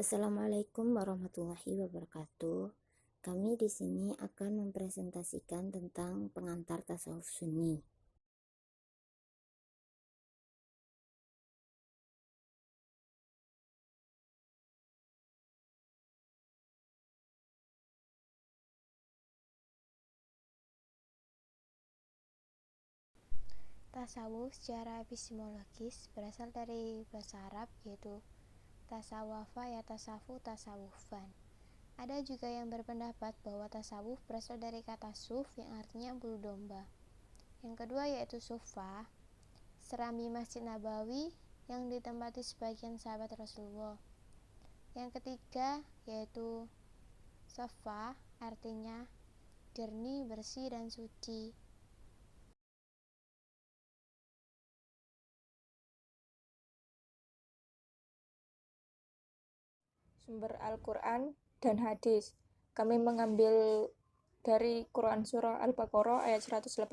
Assalamualaikum warahmatullahi wabarakatuh. Kami di sini akan mempresentasikan tentang pengantar tasawuf Sunni. Tasawuf secara epistemologis berasal dari bahasa Arab yaitu tasawafa ya tasafu tasawufan. Ada juga yang berpendapat bahwa tasawuf berasal dari kata suf yang artinya bulu domba. Yang kedua yaitu sufa, serambi Masjid Nabawi yang ditempati sebagian sahabat Rasulullah. Yang ketiga yaitu safa, artinya jernih, bersih, dan suci. Sumber Al-Quran dan hadis. Kami mengambil dari Quran Surah Al-Baqarah ayat 186.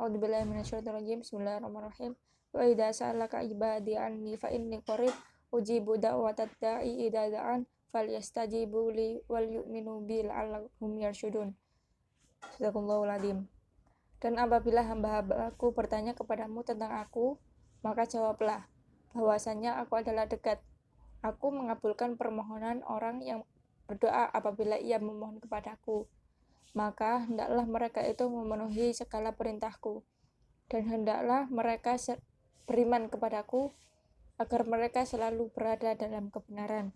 A'udzubillahi minasyaitonirrajim. Bismillahirrahmanirrahim. Wa idza sa'alaka ibadi anni fa inni qarib ujibu da'watad da'i idza da'an falyastajibu li wal yu'minu bi la'allahum yarsyudun. Sadaqallahul adzim. Dan apabila hamba-hambaku bertanya kepadamu tentang aku, maka jawablah bahwasanya aku adalah dekat. Aku mengabulkan permohonan orang yang berdoa apabila ia memohon kepadaku. Maka hendaklah mereka itu memenuhi segala perintahku, dan hendaklah mereka beriman kepadaku, agar mereka selalu berada dalam kebenaran.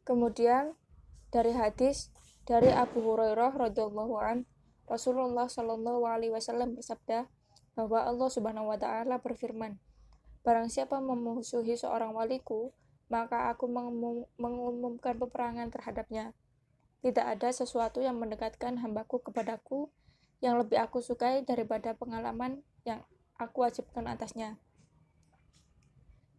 Kemudian dari hadis dari Abu Hurairah radhiyallahu an, Rasulullah shallallahu alaihi wasallam bersabda bahwa Allah Subhanahu wa taala berfirman, barang siapa memusuhi seorang waliku, maka aku mengumumkan peperangan terhadapnya. Tidak ada sesuatu yang mendekatkan hambaku kepadaku yang lebih aku sukai daripada pengalaman yang aku wajibkan atasnya.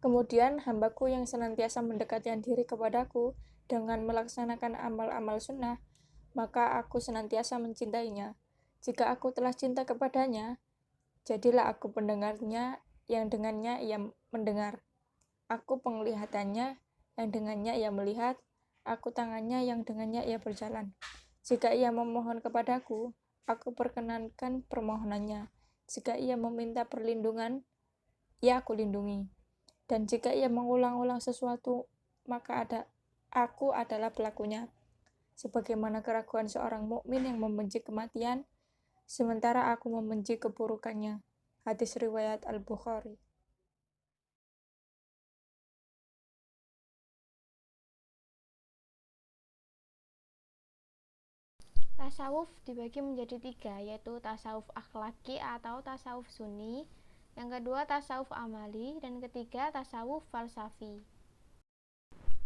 Kemudian hambaku yang senantiasa mendekatkan diri kepadaku dengan melaksanakan amal-amal sunnah, maka aku senantiasa mencintainya. Jika aku telah cinta kepadanya, jadilah aku pendengarnya yang dengannya ia mendengar, aku penglihatannya yang dengannya ia melihat, aku tangannya yang dengannya ia berjalan. Jika ia memohon kepadaku, aku perkenankan permohonannya. Jika ia meminta perlindungan, ya aku lindungi. Dan jika ia mengulang-ulang sesuatu, maka aku adalah pelakunya. Sebagaimana keraguan seorang mukmin yang membenci kematian, sementara aku membenci keburukannya. Hadis riwayat Al-Bukhari. Tasawuf dibagi menjadi tiga, yaitu tasawuf akhlaki atau tasawuf sunni, yang kedua tasawuf amali, dan ketiga tasawuf falsafi.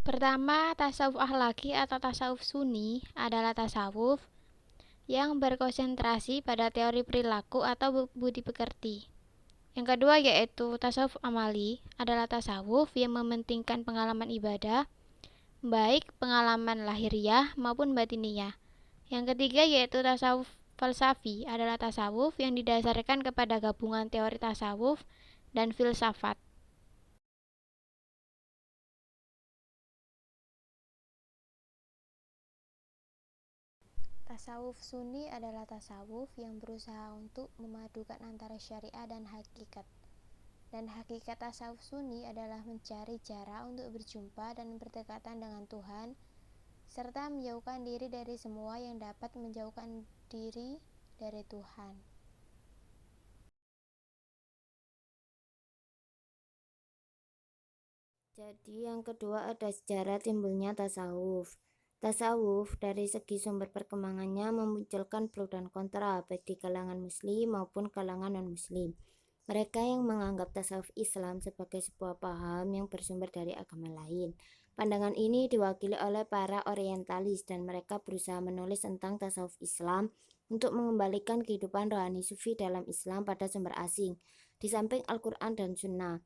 Pertama, tasawuf akhlaki atau tasawuf sunni adalah tasawuf yang berkonsentrasi pada teori perilaku atau budi pekerti. Yang kedua yaitu tasawuf amali adalah tasawuf yang mementingkan pengalaman ibadah, baik pengalaman lahiriah maupun batiniyah. Yang ketiga yaitu tasawuf falsafi adalah tasawuf yang didasarkan kepada gabungan teori tasawuf dan filsafat. Tasawuf sunni adalah tasawuf yang berusaha untuk memadukan antara syariah dan hakikat. Dan hakikat tasawuf sunni adalah mencari cara untuk berjumpa dan berdekatan dengan Tuhan, serta menjauhkan diri dari semua yang dapat menjauhkan diri dari Tuhan. Jadi yang kedua ada sejarah timbulnya tasawuf. Tasawuf dari segi sumber perkembangannya memunculkan pro dan kontra baik di kalangan muslim maupun kalangan non-muslim. Mereka yang menganggap tasawuf Islam sebagai sebuah paham yang bersumber dari agama lain. Pandangan ini diwakili oleh para orientalis dan mereka berusaha menulis tentang tasawuf Islam untuk mengembalikan kehidupan rohani sufi dalam Islam pada sumber asing, di samping Al-Quran dan Sunnah.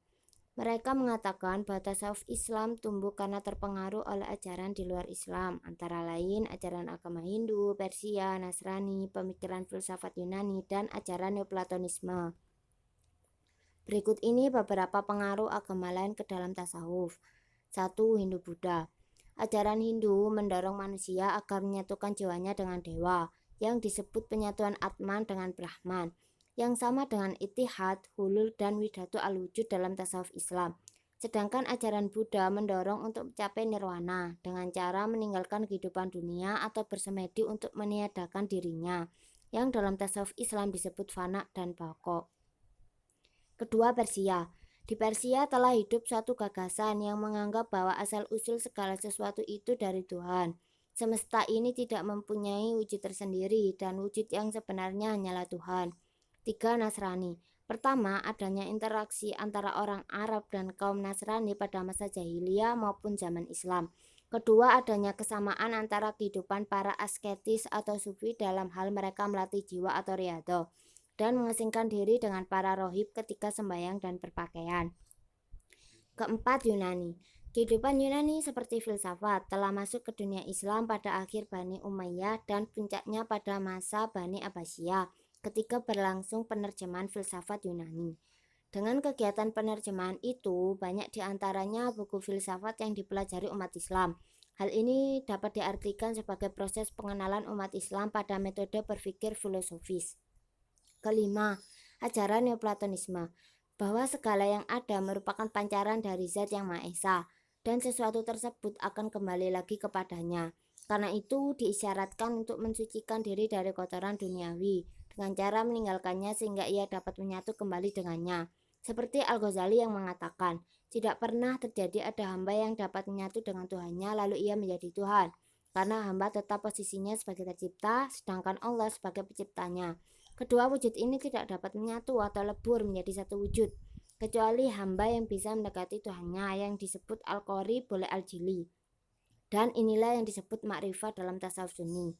Mereka mengatakan bahwa tasawuf Islam tumbuh karena terpengaruh oleh ajaran di luar Islam, antara lain ajaran agama Hindu, Persia, Nasrani, pemikiran filsafat Yunani, dan ajaran Neoplatonisme. Berikut ini beberapa pengaruh agama lain ke dalam tasawuf. 1. Hindu-Buddha. Ajaran Hindu mendorong manusia agar menyatukan jiwanya dengan dewa, yang disebut penyatuan Atman dengan Brahman, yang sama dengan Ittihad, Hulul, dan Widatu al-Wujud dalam tasawuf Islam. Sedangkan ajaran Buddha mendorong untuk mencapai nirwana dengan cara meninggalkan kehidupan dunia atau bersemedi untuk meniadakan dirinya, yang dalam tasawuf Islam disebut fana dan baqo. Kedua, Persia. Di Persia telah hidup suatu gagasan yang menganggap bahwa asal-usul segala sesuatu itu dari Tuhan. Semesta ini tidak mempunyai wujud tersendiri dan wujud yang sebenarnya hanyalah Tuhan. 3. Nasrani. Pertama, adanya interaksi antara orang Arab dan kaum Nasrani pada masa jahiliyah maupun zaman Islam. Kedua, adanya kesamaan antara kehidupan para asketis atau sufi dalam hal mereka melatih jiwa atau riyadhah dan mengasingkan diri dengan para rohib ketika sembahyang dan berpakaian. Keempat, Yunani. Kehidupan Yunani seperti filsafat telah masuk ke dunia Islam pada akhir Bani Umayyah dan puncaknya pada masa Bani Abbasiyah ketika berlangsung penerjemahan filsafat Yunani. Dengan kegiatan penerjemahan itu, banyak diantaranya buku filsafat yang dipelajari umat Islam. Hal ini dapat diartikan sebagai proses pengenalan umat Islam pada metode berpikir filosofis. Kelima, ajaran Neoplatonisme, bahwa segala yang ada merupakan pancaran dari Zat yang Maha Esa, dan sesuatu tersebut akan kembali lagi kepadanya. Karena itu diisyaratkan untuk mensucikan diri dari kotoran duniawi, dengan cara meninggalkannya sehingga ia dapat menyatu kembali dengannya. Seperti Al-Ghazali yang mengatakan, tidak pernah terjadi ada hamba yang dapat menyatu dengan Tuhannya lalu ia menjadi Tuhan, karena hamba tetap posisinya sebagai tercipta, sedangkan Allah sebagai penciptanya. Kedua wujud ini tidak dapat menyatu atau lebur menjadi satu wujud, kecuali hamba yang bisa mendekati Tuhannya yang disebut Al-Qori boleh Al-Jili. Dan inilah yang disebut makrifat dalam tasawuf Sunni.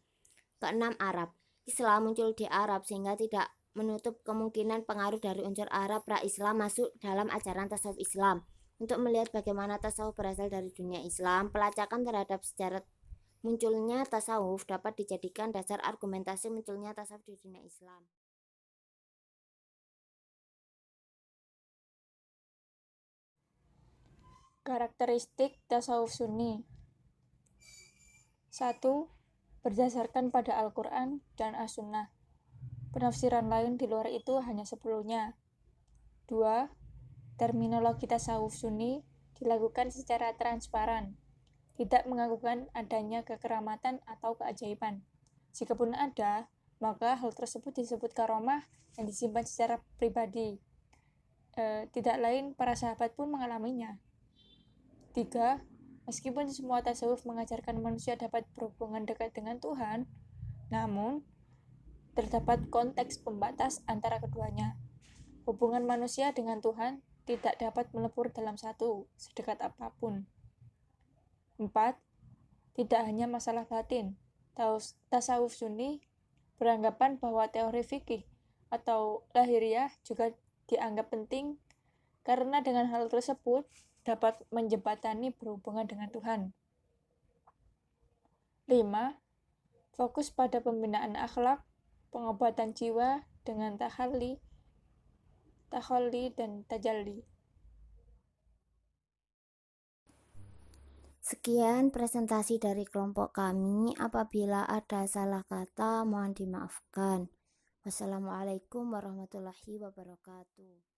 Keenam, Arab. Islam muncul di Arab sehingga tidak menutup kemungkinan pengaruh dari unsur Arab pra-Islam masuk dalam ajaran tasawuf Islam. Untuk melihat bagaimana tasawuf berasal dari dunia Islam, pelacakan terhadap sejarah munculnya tasawuf dapat dijadikan dasar argumentasi munculnya tasawuf di dunia Islam. Karakteristik tasawuf Sunni. 1. Berdasarkan pada Al-Quran dan As-Sunnah. Penafsiran lain di luar itu hanya seperlunya. 2. Terminologi tasawuf Sunni dilakukan secara transparan, tidak mengakukan adanya kekeramatan atau keajaiban. Jikapun ada, maka hal tersebut disebut karomah yang disimpan secara pribadi. Tidak lain para sahabat pun mengalaminya. 3. Meskipun semua tasawuf mengajarkan manusia dapat berhubungan dekat dengan Tuhan, namun terdapat konteks pembatas antara keduanya. Hubungan manusia dengan Tuhan tidak dapat melebur dalam satu, sedekat apapun. 4. Tidak hanya masalah batin. Tasawuf Sunni beranggapan bahwa teori fikih atau lahiriah juga dianggap penting karena dengan hal tersebut dapat menjembatani berhubungan dengan Tuhan. 5. Fokus pada pembinaan akhlak, pengobatan jiwa dengan takhalli dan tajalli. Sekian presentasi dari kelompok kami. Apabila ada salah kata, mohon dimaafkan. Wassalamualaikum warahmatullahi wabarakatuh.